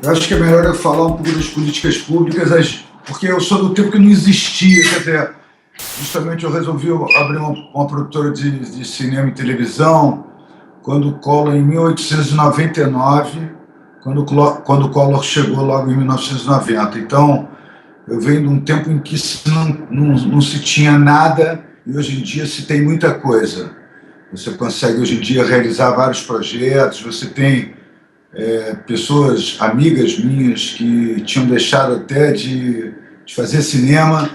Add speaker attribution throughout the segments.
Speaker 1: Eu acho que é melhor eu falar um pouco das políticas públicas, porque eu sou do tempo que não existia, quer dizer, justamente eu resolvi abrir uma produtora de cinema e televisão quando o Collor, em 1899, quando o Collor chegou logo em 1990. Então, eu venho de um tempo em que não se tinha nada e hoje em dia se tem muita coisa. Você consegue hoje em dia realizar vários projetos, você tem pessoas, amigas minhas, que tinham deixado até de fazer cinema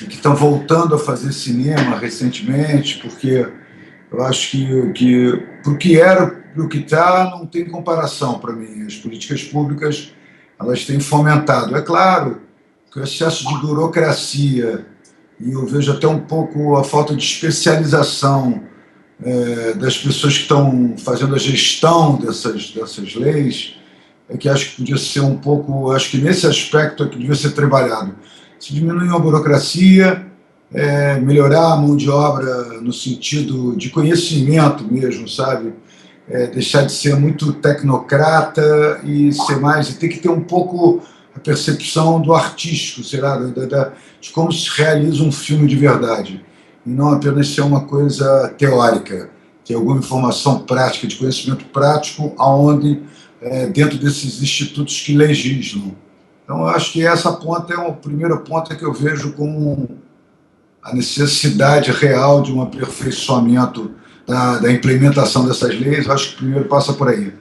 Speaker 1: e que estão voltando a fazer cinema recentemente, porque eu acho que para o que era, para o que está, não tem comparação para mim. As políticas públicas, elas têm fomentado. É claro que o excesso de burocracia, e eu vejo até um pouco a falta de especialização das pessoas que estão fazendo a gestão dessas leis, é que acho que podia ser um pouco, acho que nesse aspecto é que devia ser trabalhado. Se diminuir a burocracia, melhorar a mão de obra no sentido de conhecimento mesmo, sabe? Deixar de ser muito tecnocrata e ser mais, e ter que ter um pouco a percepção do artístico, será, de como se realiza um filme de verdade, e não apenas ser uma coisa teórica, ter alguma informação prática, de conhecimento prático, aonde dentro desses institutos que legislam. Então, eu acho que essa ponta é a primeira ponta que eu vejo como a necessidade real de um aperfeiçoamento da implementação dessas leis. Eu acho que primeiro passa por aí.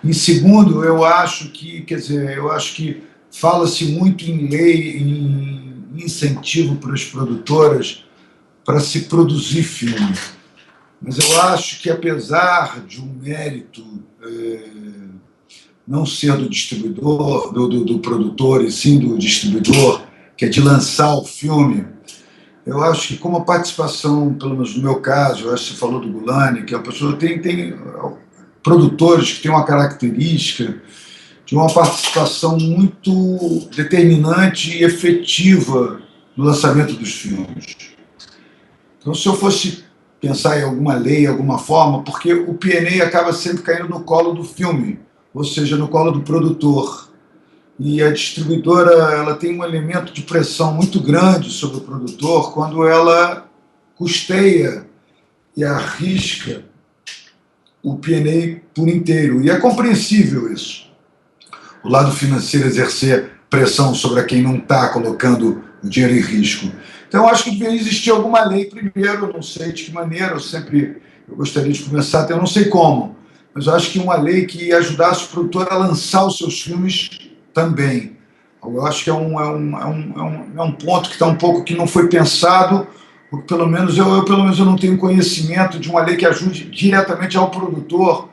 Speaker 1: Em segundo, eu acho que fala-se muito em lei, em incentivo para as produtoras para se produzir filme. Mas eu acho que, apesar de um mérito não ser do distribuidor, do produtor, e sim do distribuidor, que é de lançar o filme, eu acho que como a participação, pelo menos no meu caso, eu acho que você falou do Gulani, que a pessoa tem produtores que têm uma característica de uma participação muito determinante e efetiva no lançamento dos filmes. Então, se eu fosse pensar em alguma lei, alguma forma, porque o P&A acaba sempre caindo no colo do filme, ou seja, no colo do produtor. E a distribuidora, ela tem um elemento de pressão muito grande sobre o produtor quando ela custeia e arrisca o P&A por inteiro. E é compreensível isso. O lado financeiro exercer pressão sobre quem não está colocando o dinheiro em risco. Então, acho que deveria existir alguma lei primeiro, eu não sei de que maneira, eu gostaria de começar, eu não sei como, mas eu acho que uma lei que ajudasse o produtor a lançar os seus filmes também. Eu acho que é um ponto que está um pouco, que não foi pensado, porque pelo menos eu não tenho conhecimento de uma lei que ajude diretamente ao produtor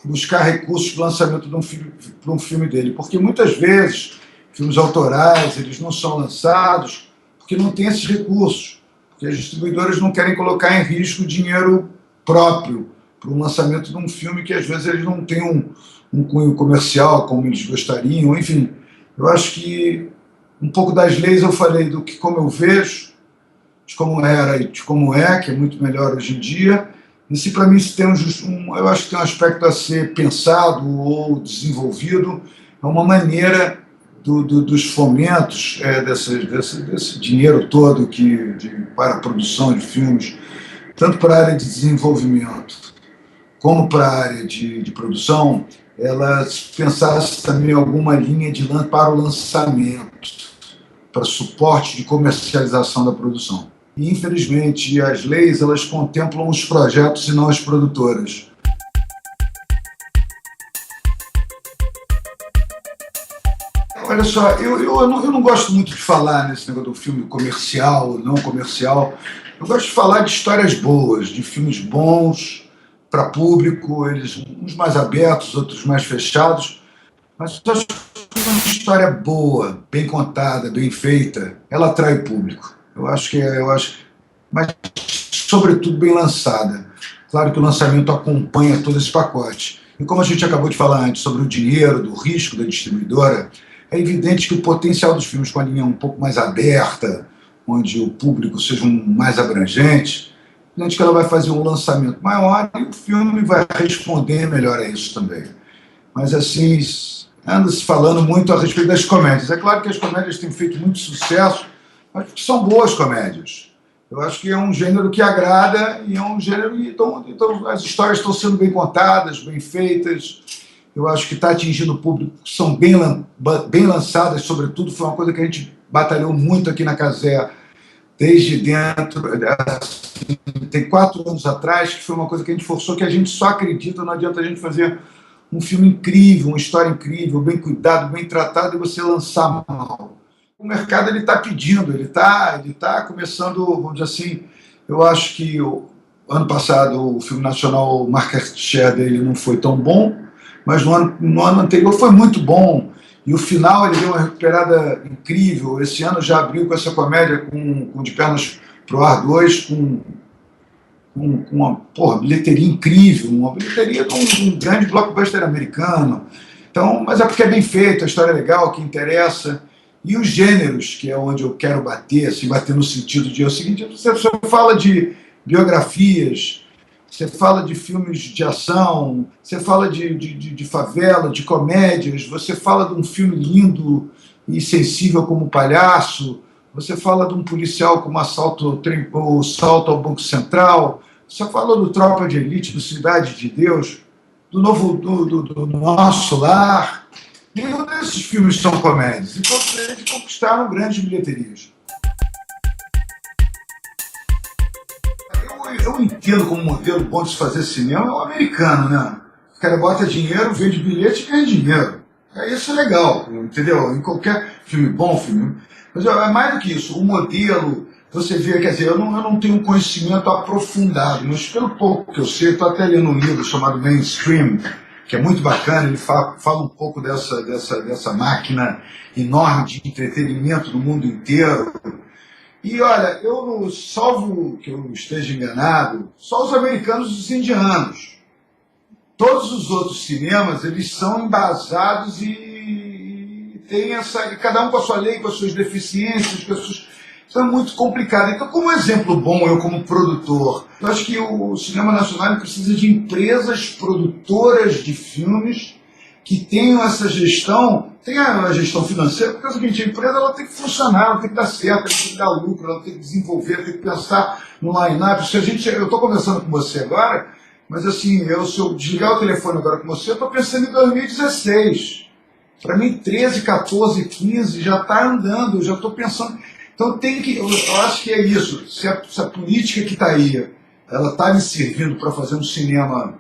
Speaker 1: a buscar recursos para o lançamento para um filme dele, porque muitas vezes filmes autorais eles não são lançados porque não tem esses recursos, porque as distribuidoras não querem colocar em risco dinheiro próprio para o lançamento de um filme que às vezes eles não têm um cunho comercial como eles gostariam. Enfim, eu acho que um pouco das leis eu falei do que como eu vejo, de como era e de como que é muito melhor hoje em dia. E se para mim se tem eu acho que tem um aspecto a ser pensado ou desenvolvido, é uma maneira dos fomentos desse dinheiro todo para a produção de filmes, tanto para a área de desenvolvimento como para a área de produção, ela pensasse também em alguma linha para o lançamento, para suporte de comercialização da produção. E, infelizmente, as leis elas contemplam os projetos e não as produtoras. Olha só, eu não gosto muito de falar nesse negócio do filme comercial ou não comercial. Eu gosto de falar de histórias boas, de filmes bons para público, eles uns mais abertos, outros mais fechados. Mas eu acho que uma história boa, bem contada, bem feita, ela atrai o público. Mas sobretudo bem lançada. Claro que o lançamento acompanha todo esse pacote. E como a gente acabou de falar antes sobre o dinheiro, do risco da distribuidora, é evidente que o potencial dos filmes com a linha um pouco mais aberta, onde o público seja mais abrangente, é evidente que ela vai fazer um lançamento maior e o filme vai responder melhor a isso também. Mas, assim, anda se falando muito a respeito das comédias. É claro que as comédias têm feito muito sucesso, mas são boas comédias. Eu acho que é um gênero que agrada e é um gênero... Então as histórias estão sendo bem contadas, bem feitas. Eu acho que está atingindo o público, são bem lançadas, sobretudo. Foi uma coisa que a gente batalhou muito aqui na Cazé, desde dentro, assim, tem 4 anos atrás, que foi uma coisa que a gente forçou, que a gente só acredita, não adianta a gente fazer um filme incrível, uma história incrível, bem cuidado, bem tratado, e você lançar mal. O mercado está pedindo, ele tá começando, vamos dizer assim, eu acho que ano passado o filme nacional, o market share dele não foi tão bom, mas no ano anterior foi muito bom, e o final ele deu uma recuperada incrível. Esse ano já abriu com essa comédia, com De Pernas pro Ar 2, com uma bilheteria incrível, uma bilheteria de um grande blockbuster americano. Então, mas é porque é bem feito, a história é legal, que interessa. E os gêneros, que é onde eu quero bater, assim, bater no sentido de... É o seguinte, você fala de biografias, você fala de filmes de ação, você fala de favela, de comédias, você fala de um filme lindo e sensível como Palhaço, você fala de um policial como Assalto ao Banco Central, você fala do Tropa de Elite, do Cidade de Deus, do Nosso Lar. Nenhum desses filmes são comédias, e todos eles conquistaram grandes bilheterias. Eu entendo como modelo bom de se fazer cinema é o americano, né? O cara bota dinheiro, vende bilhete e ganha dinheiro. Isso é legal, entendeu? Em qualquer filme bom, filme. Mas é mais do que isso. O modelo, você vê, quer dizer, eu não tenho um conhecimento aprofundado, mas pelo pouco que eu sei, estou até lendo um livro chamado Mainstream, que é muito bacana. Ele fala um pouco dessa máquina enorme de entretenimento do mundo inteiro. E olha, salvo que eu esteja enganado, só os americanos e os indianos. Todos os outros cinemas, eles são embasados e tem cada um com a sua lei, com as suas deficiências, Isso é muito complicado. Então, como exemplo bom, eu como produtor, eu acho que o cinema nacional precisa de empresas produtoras de filmes que tenham essa gestão, tem a gestão financeira, porque é o seguinte, a empresa ela tem que funcionar, ela tem que dar certo, ela tem que dar lucro, ela tem que desenvolver, tem que pensar no line-up. Eu estou conversando com você agora, mas assim, se eu desligar o telefone agora com você, eu estou pensando em 2016. Para mim, 13, 14, 15 já está andando, eu já estou pensando. Então eu acho que é isso. Se a política que está aí, ela está me servindo para fazer um cinema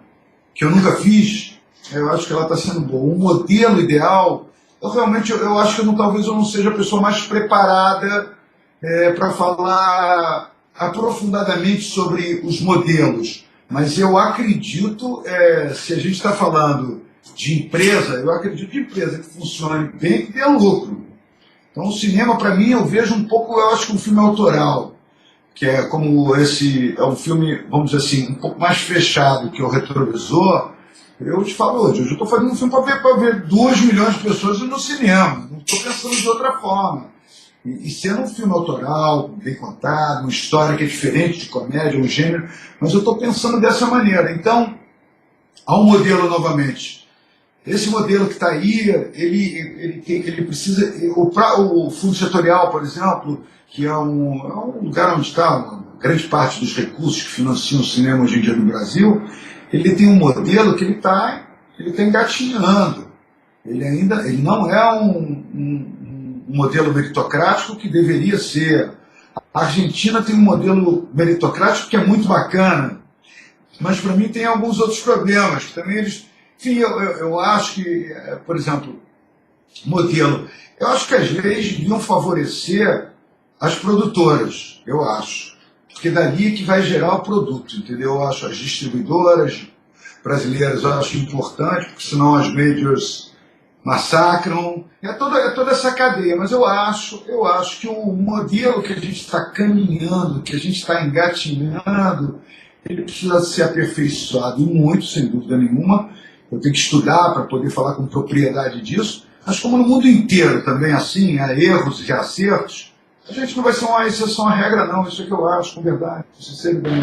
Speaker 1: que eu nunca fiz, eu acho que ela está sendo boa. O modelo ideal, eu acho que talvez eu não seja a pessoa mais preparada para falar aprofundadamente sobre os modelos. Mas eu acredito, se a gente está falando de empresa, eu acredito que empresa que funcione bem, que dê lucro. Então o cinema, para mim, eu vejo um pouco, eu acho que um filme autoral, que é como esse, é um filme, vamos dizer assim, um pouco mais fechado que o Retrovisor. Eu te falo hoje, eu estou fazendo um filme para ver 2 milhões de pessoas no cinema, não estou pensando de outra forma. E sendo um filme autoral, bem contado, uma história que é diferente de comédia, um gênero, mas eu estou pensando dessa maneira. Então, há um modelo novamente. Esse modelo que está aí, ele precisa... O fundo setorial, por exemplo, que é um lugar onde está uma grande parte dos recursos que financiam o cinema hoje em dia no Brasil, ele tem um modelo que ele está engatinhando. Ele não é um modelo meritocrático que deveria ser. A Argentina tem um modelo meritocrático que é muito bacana, mas para mim tem alguns outros problemas que também eles... Enfim, eu acho que, por exemplo, modelo... Eu acho que as leis deviam favorecer as produtoras, eu acho. Porque dali é que vai gerar o produto, entendeu? Eu acho as distribuidoras brasileiras, eu acho importante, porque senão as majors massacram. É toda essa cadeia, mas eu acho que o modelo que a gente está caminhando, que a gente está engatinhando, ele precisa ser aperfeiçoado e muito, sem dúvida nenhuma. Eu tenho que estudar para poder falar com propriedade disso, mas como no mundo inteiro também assim, há erros e reacertos, a gente não vai ser uma exceção à regra não, isso é que eu acho, com verdade, sinceridade.